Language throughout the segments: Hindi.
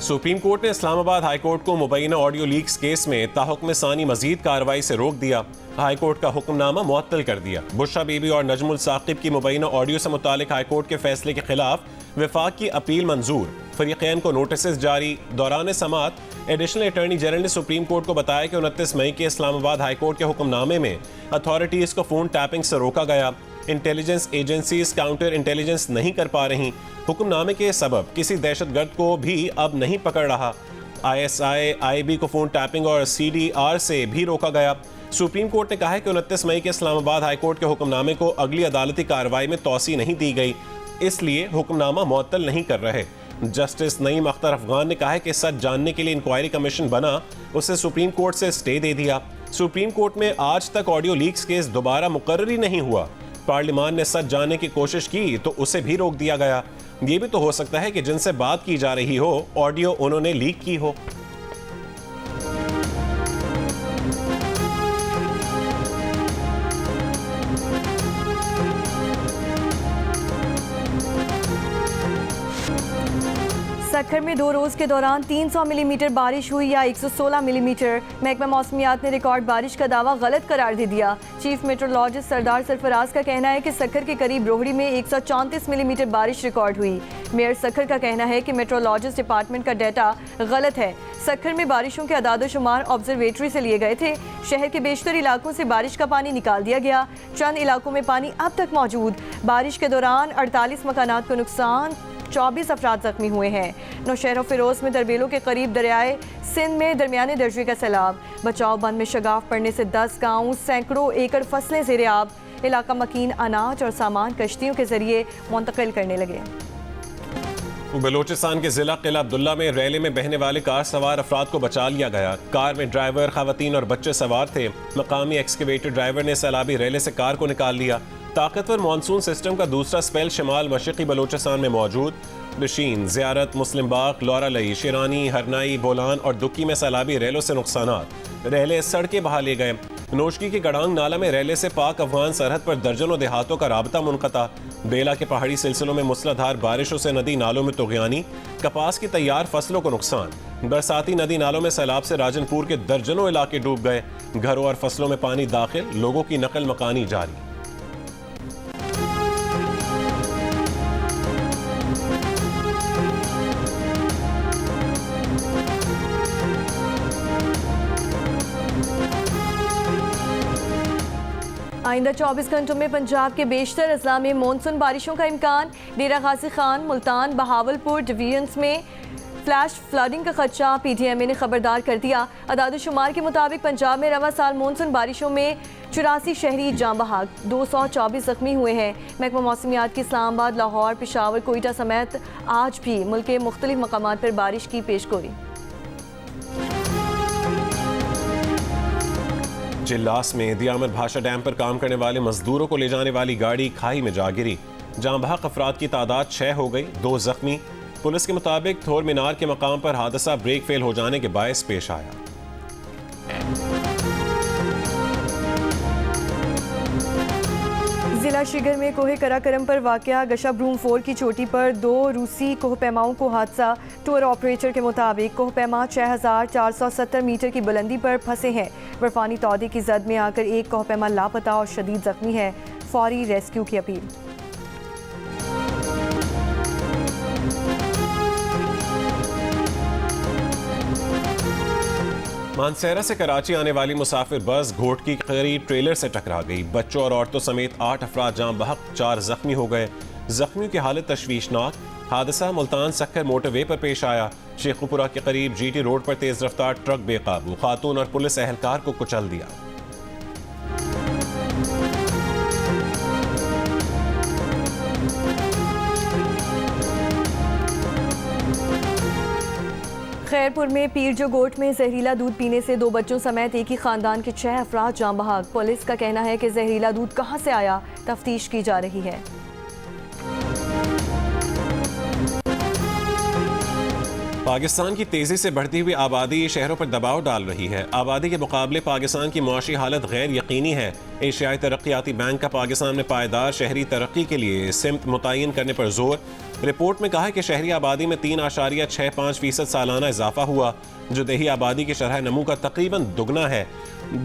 सुप्रीम कोर्ट ने इस्लामाबाद हाई कोर्ट को मुबैना ऑडियो लीक्स केस में ताहुक्म सानी मजीद कार्रवाई से रोक दिया। हाई कोर्ट का हुक्मनामा मुअत्तल कर दिया। बुशरा बीबी और नजमुल साकिब की मुबैना ऑडियो से मुतालिक हाई कोर्ट के फैसले के खिलाफ वफाक की अपील मंजूर। फरीक़ैन को नोटिस जारी। दौरान समाअत एडिशनल अटॉर्नी जनरल ने सुप्रीम कोर्ट को बताया कि 29 मई के इस्लामाबाद हाई कोर्ट के हुक्मनामे में अथॉरिटीज़ को फ़ोन टैपिंग से रोका गया। इंटेलिजेंस एजेंसीज काउंटर इंटेलिजेंस नहीं कर पा रही। हुक्मनामे के सबब किसी दहशतगर्द को भी अब नहीं पकड़ रहा। ISI, IB को फ़ोन टैपिंग और CDR से भी रोका गया। सुप्रीम कोर्ट ने कहा है कि 29 मई के इस्लामाबाद हाई कोर्ट के हुक्मनामे को अगली अदालती कार्रवाई में तौसी नहीं दी गई, इसलिए हुक्मनामा मुअत्तल नहीं कर रहे। जस्टिस नईम अख्तर अफगान ने कहा है कि सच जानने के लिए इंक्वायरी कमीशन बना, उसे सुप्रीम कोर्ट से स्टे दे दिया। सुप्रीम कोर्ट में आज तक ऑडियो लीक्स केस दोबारा मुकर्रर ही नहीं हुआ। पार्लियामान ने सच जानने की कोशिश की तो उसे भी रोक दिया गया। ये भी तो हो सकता है कि जिनसे बात की जा रही हो ऑडियो उन्होंने लीक की हो। सक्खर में 2 रोज़ के दौरान 300 मिलीमीटर बारिश हुई या 116 मिलीमीटर। महकमा मौसमियात ने रिकॉर्ड बारिश का दावा गलत करार दे दिया। चीफ मेट्रोलॉजिस्ट सरदार सरफराज का कहना है कि सक्खर के करीब रोहड़ी में 134 मिलीमीटर बारिश रिकॉर्ड हुई। मेयर सक्खर का कहना है कि मेट्रोलॉजिस्ट डिपार्टमेंट का डाटा गलत है। सक्खर में बारिशों के अदाद-ओ-शुमार ऑब्जर्वेटरी से लिए गए थे। शहर के बेशतर इलाकों से बारिश का पानी निकाल दिया गया। चंद इलाकों में पानी अब तक मौजूद। बारिश के दौरान 48 मकानात को नुकसान, 24 अफराद जख्मी हुए हैं। नौशहर फिरोज में दरबेलों के करीब दरियाए सिंध में दरमियाने दर्जे का सैलाब। बचाव बंद में शगाफ पड़ने से 10 गाँव, सैकड़ों एकड़ फसलें ज़ेर-ए-आब। इलाका मकीन अनाज और सामान कश्तियों के जरिए मुंतकिल करने लगे। बलूचिस्तान के जिला किला अब्दुल्ला में रैली में बहने वाले कार सवार अफराद को बचा लिया गया। कार में ड्राइवर, खवातीन और बच्चे सवार थे। मकामी एक्सकेवेटर ड्राइवर ने सैलाबी रैले से कार को निकाल लिया। ताकतवर मानसून सिस्टम का दूसरा स्पेल शिमाल मशरक़ी बलूचिस्तान में मौजूद। बशीन, ज़ियारत, मुस्लिम बाग, लौरा लई, शिरानी, हरनाई, बोलान और दुक्की में सैलाबी रैलों से नुकसानात। रैले सड़कें बहा लिए गए। नोशकी की गड़ांग नाला में रैले से पाक अफगान सरहद पर दर्जनों देहातों का राबता मुनक़ता। बेला के पहाड़ी सिलसिलों में मूसलाधार बारिशों से नदी नालों में तुग़यानी। कपास की तैयार फसलों को नुकसान। बरसाती नदी नालों में सैलाब से राजनपुर के दर्जनों इलाके डूब गए। घरों और फसलों में पानी दाखिल, लोगों की नकल मकानी जारी। आइंदा 24 घंटों में पंजाब के बेशतर अजला में मानसून बारिशों का इम्कान। डेरा गाजी खान, मुल्तान, बहावलपुर डिवीजन्स में फ्लैश फ्लडिंग का खदशा। PTMA ने खबरदार कर दिया। अदाद-ओ-शुमार के मुताबिक पंजाब में रवा साल मानसून बारिशों में 84 शहरी जाँ बहक, 224 जख्मी हुए हैं। महकमा मौसमियात की इस्लामाबाद, लाहौर, पेशावर, कोयटा समेत आज भी मुल्क के मुख्तलिफ मकामात पर बारिश की पेशगोई। चिल्लास में दियामत भाषा डैम पर काम करने वाले मजदूरों को ले जाने वाली गाड़ी खाई में जा गिरी। जाँ बहक अफराद की तादाद 6 हो गई, 2 जख्मी। पुलिस के मुताबिक थोर मीनार के मकाम पर हादसा ब्रेक फेल हो जाने के बायस पेश आया। जिला श्रीगर में कोहे कराकरम पर वाक़या गशा ब्रूम 4 की चोटी पर 2 रूसी कोहपैमाओं को हादसा। टूर ऑपरेटर के मुताबिक कोहपैमा 6470 मीटर की बुलंदी पर फंसे हैं। बर्फानी तौदे की जद में आकर एक कोहपैमा लापता और शदीद जख्मी है। फौरी रेस्क्यू की अपील। मानसेरा से कराची आने वाली मुसाफिर बस घोटकी के करीब ट्रेलर से टकरा गई। बच्चों और औरतों समेत 8 अफराद जाँ बहक, 4 जख्मी हो गए। जख्मियों की हालत तशवीशनाक। हादसा मुल्तान सक्खर मोटरवे पर पेश आया। शेखुपुरा के करीब GT रोड पर तेज रफ्तार ट्रक बेकाबू, खातून और पुलिस एहलकार को कुचल दिया। खैरपुर में पीरजो गोट में जहरीला दूध पीने से 2 बच्चों समेत एक ही खानदान के 6 अफराद जाँ बहक। पुलिस का कहना है कि जहरीला दूध कहां से आया, तफ्तीश की जा रही है। पाकिस्तान की तेजी से बढ़ती हुई आबादी शहरों पर दबाव डाल रही है। आबादी के मुकाबले पाकिस्तान की मुआशी हालत गैर यकीनी है। एशियाई तरक्याती बैंक का पाकिस्तान में पायदार शहरी तरक्की के लिए सिमत मुतय्यन करने पर जोर। रिपोर्ट में कहा है कि शहरी आबादी में 3.65% सालाना इजाफा हुआ, जो देही आबादी की शरह नमू का तकरीबन दुगना है।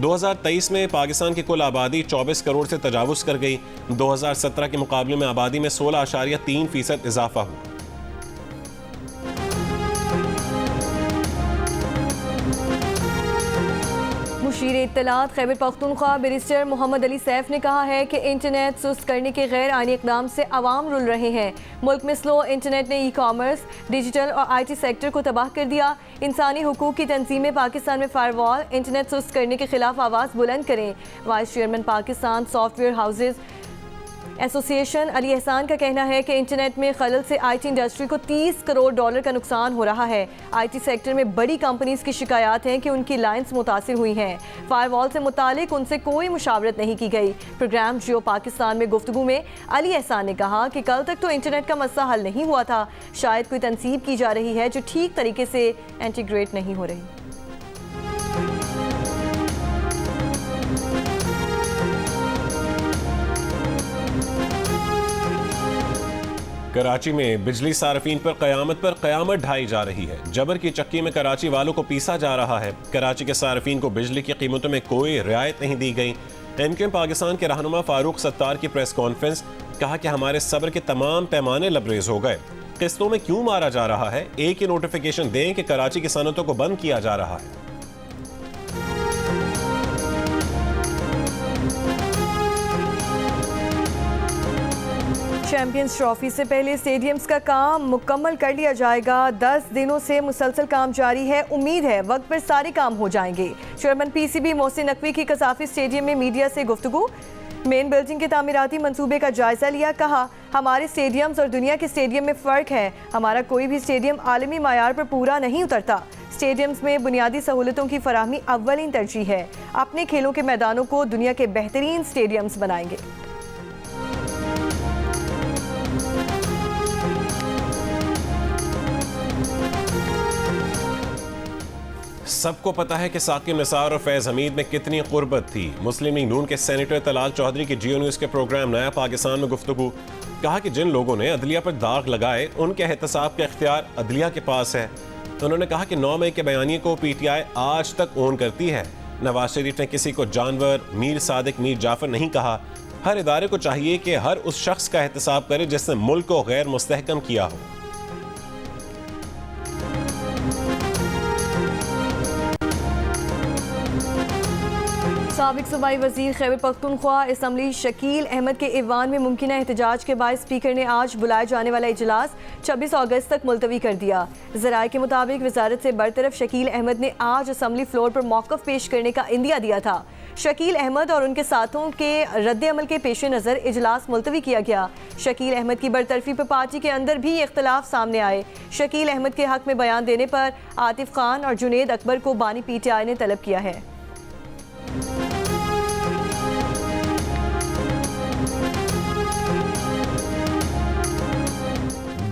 2023 में पाकिस्तान की कुल आबादी 24 करोड़ से तजावुज कर गई। 2017 के मुकाबले में आबादी में 16.3% इजाफा हुआ। मुशीर इत्तलात खैबर पख्तूनख्वा बैरिस्टर मोहम्मद अली सैफ ने कहा है कि इंटरनेट सुस्त करने के गैर आईनी इक़दाम से अवाम रुल रहे हैं। मुल्क में स्लो इंटरनेट ने ई-कॉमर्स, डिजिटल और IT सेक्टर को तबाह कर दिया। इंसानी हुकूक की तंजीमें पाकिस्तान में फायरवॉल, इंटरनेट सुस्त करने के खिलाफ आवाज़ बुलंद करें। Vice chairman Pakistan software houses association Ali एहसान का कहना है कि इंटरनेट में खलल से IT इंडस्ट्री को $30 करोड़ का नुकसान हो रहा है। IT सेक्टर में बड़ी कंपनीज की शिकायत हैं कि उनकी लाइंस मुतासिर हुई हैं। फायरवॉल से मुतालिक उनसे कोई मुशावरत नहीं की गई। प्रोग्राम जियो पाकिस्तान में गुफ्तगू में अली एहसान ने कहा कि कल तक तो इंटरनेट का मसला हल नहीं हुआ था, शायद कोई तनसीब की जा रही है जो ठीक तरीके से इंटीग्रेट नहीं हो रही। कराची में बिजली सार्फिन पर क़यामत ढाई जा रही है। जबर की चक्की में कराची वालों को पीसा जा रहा है। कराची के सार्फिन को बिजली की कीमतों में कोई रियायत नहीं दी गई। MKM पाकिस्तान के रहनुमा फारूक सत्तार की प्रेस कॉन्फ्रेंस, कहा कि हमारे सब्र के तमाम पैमाने लबरेज हो गए। किस्तों में क्यों मारा जा रहा है? एक ही नोटिफिकेशन दें कि कराची की सनतों को बंद किया जा रहा है। चैंपियंस ट्रॉफी से पहले स्टेडियम्स का काम मुकम्मल कर लिया जाएगा। 10 दिनों से मुसलसल काम जारी है। उम्मीद है वक्त पर सारे काम हो जाएंगे। चेयरमैन PCB मोहसिन नकवी की कसाफी स्टेडियम में मीडिया से गुफ्तगू। मेन बिल्डिंग के तामीराती मंसूबे का जायजा लिया। कहा हमारे स्टेडियम्स और दुनिया के स्टेडियम में फ़र्क है। हमारा कोई भी स्टेडियम आलमी मायार पर पूरा नहीं उतरता। स्टेडियम्स में बुनियादी सहूलतों की फराहमी अव्वलीन तरजीह है। अपने खेलों के मैदानों को दुनिया के बेहतरीन स्टेडियम्स बनाएंगे। सबको पता है कि साकिब निसार और फैज़ हमीद में कितनी कुर्बत थी। मुस्लिम लीग नून के सेनेटर तलाल चौधरी की जियो न्यूज़ के प्रोग्राम नया पाकिस्तान में गुफ्तगू। कहा कि जिन लोगों ने अदलिया पर दाग लगाए उनके एहतसाब का इख्तियार अदलिया के पास है। उन्होंने कहा कि 9 मई के बयानिए को PTI आज तक ओन करती है। नवाज शरीफ ने किसी को जानवर, मीर सादिक, मीर जाफर नहीं कहा। हर इदारे को चाहिए कि हर उस शख्स का एहतसाब करे जिसने मुल्क को गैर मुस्तहकम किया हो। साबिक सूबाई वजीर खैबर पख्तूनख्वा असम्बली शकील अहमद के ईवान में मुमकिना एहतजाज के बाद स्पीकर ने आज बुलाए जाने वाला इजलास 26 अगस्त तक मुलतवी कर दिया। ज़राए के मुताबिक वजारत से बरतरफ शकील अहमद ने आज असम्बली फ्लोर पर मौक़िफ़ पेश करने का इंदिया दिया था। शकील अहमद और उनके साथों के रद्द अमल के पेश नज़र इजलास मुलतवी किया गया। शकील अहमद की बरतरफी पर पार्टी के अंदर भी इख्तलाफ सामने आए। शकील अहमद के हक में बयान देने पर आतिफ खान और जुनेद अकबर को बानी PTI ने तलब किया है।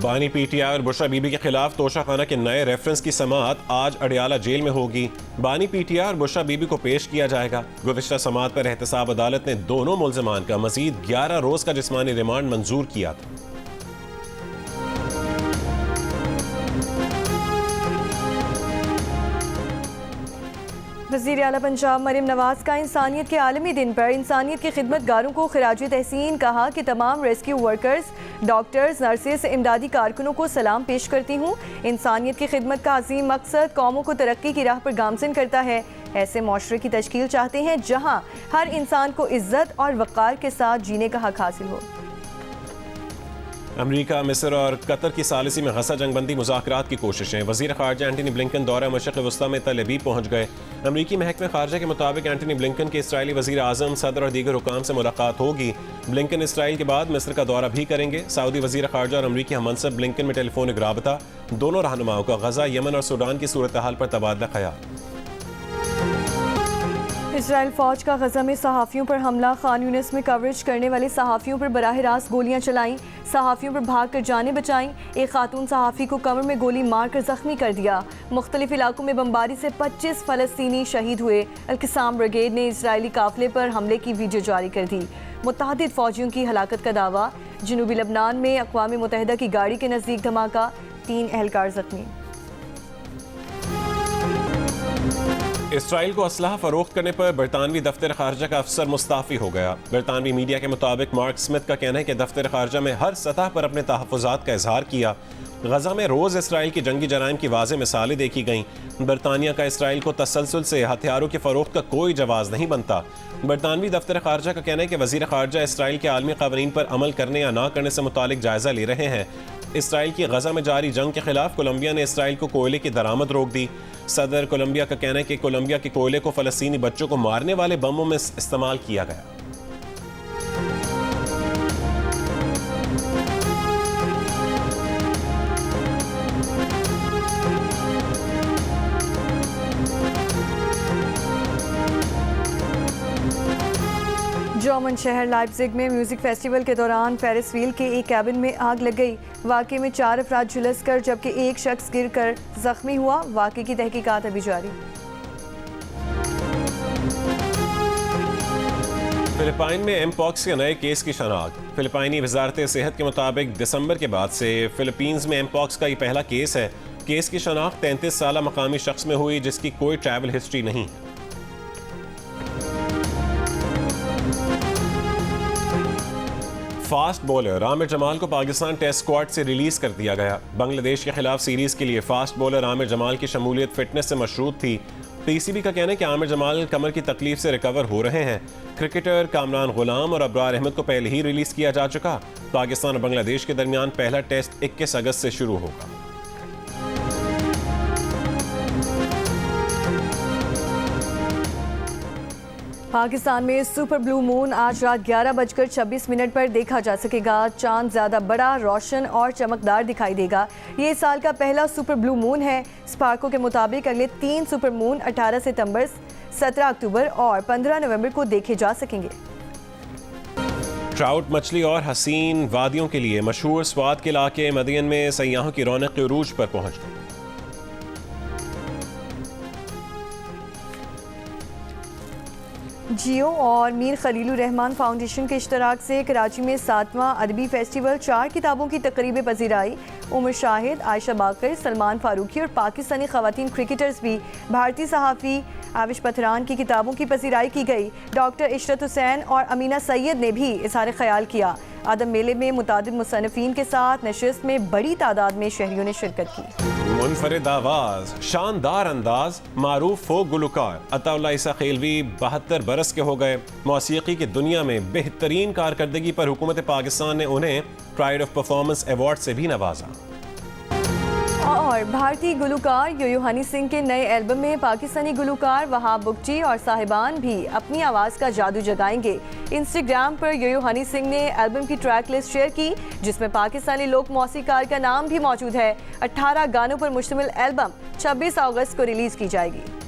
बानी PTI और बुशरा बीबी के खिलाफ तोशाखाना के नए रेफरेंस की समाअत आज अडियाला जेल में होगी। बानी PTI और बुशरा बीबी को पेश किया जाएगा। गुज़िश्ता समाअत पर एहतसाब अदालत ने दोनों मुल्ज़िमान का मज़ीद 11 रोज़ का जिस्मानी रिमांड मंजूर किया था। वज़ीर आला पंजाब मरियम नवाज का इंसानियत के आलमी दिन पर इंसानियत की खिदमतगारों को खिराज तहसीन। कहा कि तमाम रेस्क्यू वर्कर्स, डॉक्टर्स, नर्सेस, इमदादी कारकुनों को सलाम पेश करती हूँ। इंसानियत की खिदमत का अजीम मकसद कौमों को तरक्की की राह पर गामज़न करता है। ऐसे माशरे की तश्कील चाहते हैं जहाँ हर इंसान को इज्जत और वक़ार के साथ जीने का हक हासिल हो। अमरीका, मिस्र और कतर की सालिसी में गजा जंगबंदी मुज़ाकरात की कोशिशें। वज़ीर ख़ारजा एंटनी ब्लिंकन दौरा मशरिक़ वस्ता में तल अबीब पहुँच गए। अमरीकी महकमे ख़ारजा के मुताबिक एंटनी ब्लिंकन के इसराइली वज़ीर आज़म, सदर और दीगर हुकाम से मुलाकात होगी। ब्लिंकन इसराइल के बाद मिस्र का दौरा भी करेंगे। सऊदी वज़ीर ख़ारजा और अमरीकी हममंसब ब्लिंकन में टेलीफोनिक राबता। दोनों रहनुमाओं का गजा, यमन और सूडान की सूरत हाल पर तबादला ख्याल। इसराइल फौज का गजा में सहाफ़ियों पर हमला। खान यूनिस में कवरेज करने वाले सहाफ़ियों पर बराह रास्त गोलियां चलाईं। सहाफ़ियों पर भाग कर जानें बचाईं। एक खातून सहाफ़ी को कमर में गोली मारकर ज़ख्मी कर दिया। मुख्तलिफ इलाकों में बमबारी से 25 फ़लस्तीनी शहीद हुए। अल-क़िसाम ब्रिगेड ने इसराइली काफ़िले पर हमले की वीडियो जारी कर दी। मुत्तहदिद फ़ौजियों की हलाकत का दावा। जनूबी लबनान में अक़वाम मुत्तहिदा की गाड़ी के नज़दीक धमाका, 3 एहलकार ज़ख्मी। इसराइल को असलहा फरोख्त करने पर बरतानवी दफ्तर खारजा का अफसर मुस्ताफ़ी हो गया। बरतानवी मीडिया के मुताबिक मार्क स्मिथ का कहना है कि दफ्तर खारजा में हर सतह पर अपने तहफ़्फ़ुज़ात का इजहार किया। गजा में रोज़ इसराइल की जंगी जराइम की वाज़ेह मिसालें देखी गईं। बरतानिया का इसराइल को तसलसल से हथियारों की फ़रोख्त का कोई जवाज़ नहीं बनता। बरतानवी दफ्तर खारजा का कहना है कि वज़ीर खारजा इसराइल के आलमी क़वानीन पर अमल करने या ना करने से मुतालिक जायज़ा ले रहे हैं। इसराइल की गजा में जारी जंग के खिलाफ कोलंबिया ने इसराइल को कोयले की दरामद रोक दी। सदर कोलंबिया का कहना है कि कोलंबिया के कोयले को फ़लस्तीनी बच्चों को मारने वाले बमों में इस्तेमाल किया गया। जर्मन शहर लाइप्ज़िग में म्यूज़िक फेस्टिवल के दौरान फेरिस व्हील के एक कैबिन में आग लग गई। वाक़े में 4 अफराद झुलस कर जबकि एक शख्स गिर कर जख्मी हुआ। वाक़े की तहकीकात अभी जारी। फिलिपाइन में एमपॉक्स के नए केस की शनाख्त। फिलिपाइनी वजारत सेहत के मुताबिक दिसंबर के बाद से फिलीपींस में एमपॉक्स का ये पहला केस है। केस की शनाख्त 33 साला मकामी शख्स में हुई जिसकी कोई ट्रैवल हिस्ट्री नहीं। फास्ट बॉलर आमिर जमाल को पाकिस्तान टेस्ट स्क्वाड से रिलीज कर दिया गया। बांग्लादेश के खिलाफ सीरीज के लिए फास्ट बॉलर आमिर जमाल की शमूलियत फिटनेस से मशरूत थी। पीसीबी का कहना है कि आमिर जमाल कमर की तकलीफ से रिकवर हो रहे हैं। क्रिकेटर कामरान गुलाम और अब्रार अहमद को पहले ही रिलीज किया जा चुका। पाकिस्तान और बांग्लादेश के दरमियान पहला टेस्ट 21 अगस्त से शुरू होगा। पाकिस्तान में सुपर ब्लू मून आज रात 11:26 पर देखा जा सकेगा। चांद ज़्यादा बड़ा, रोशन और चमकदार दिखाई देगा। ये इस साल का पहला सुपर ब्लू मून है। स्पार्को के मुताबिक अगले 3 सुपर मून 18 सितंबर, 17 अक्टूबर और 15 नवंबर को देखे जा सकेंगे। ट्राउट मछली और हसीन वादियों के लिए मशहूर स्वात के इलाके मदियन में सयाहों की रौनक के उरूज पर पहुंच गई। जियो और मीर खलीलुर रहमान फाउंडेशन के इश्तराक से कराची में 7वां अदबी फेस्टिवल 4 किताबों की तकरीब पजीराई। उमर शाहिद, आयशा बाकर, सलमान फारूकी और पाकिस्तानी खवातीन क्रिकेटर्स भी भारतीय सहाफ़ी आविश पथरान की किताबों की पजीराई की गई। डॉक्टर इशरत हुसैन और अमीना सैयद ने भी इज़हार ख्याल किया। आदम मेले में मुतादिद मुसन्निफ़ीन के साथ नशिस्त में बड़ी तादाद में शहरियों ने शिरकत की। मुनफरिद आवाज़, शानदार अंदाज, मारूफ फोक गुलकार अताउल्ला ईसा खेलवी 72 बरस के हो गए। मौसीकी की दुनिया में बेहतरीन कारकर्दगी पर हुकूमत पाकिस्तान ने उन्हें प्राइड ऑफ परफॉर्मेंस अवार्ड से भी नवाजा। और भारतीय गुलकार यो-यो हनी सिंह के नए एल्बम में पाकिस्तानी गुलकार वहाब बुगची और साहिबान भी अपनी आवाज़ का जादू जगाएंगे। इंस्टाग्राम पर यो-यो हनी सिंह ने एल्बम की ट्रैक लिस्ट शेयर की जिसमें पाकिस्तानी लोक मौसीकार का नाम भी मौजूद है। 18 गानों पर मुश्तमिल एल्बम 26 अगस्त को रिलीज़ की जाएगी।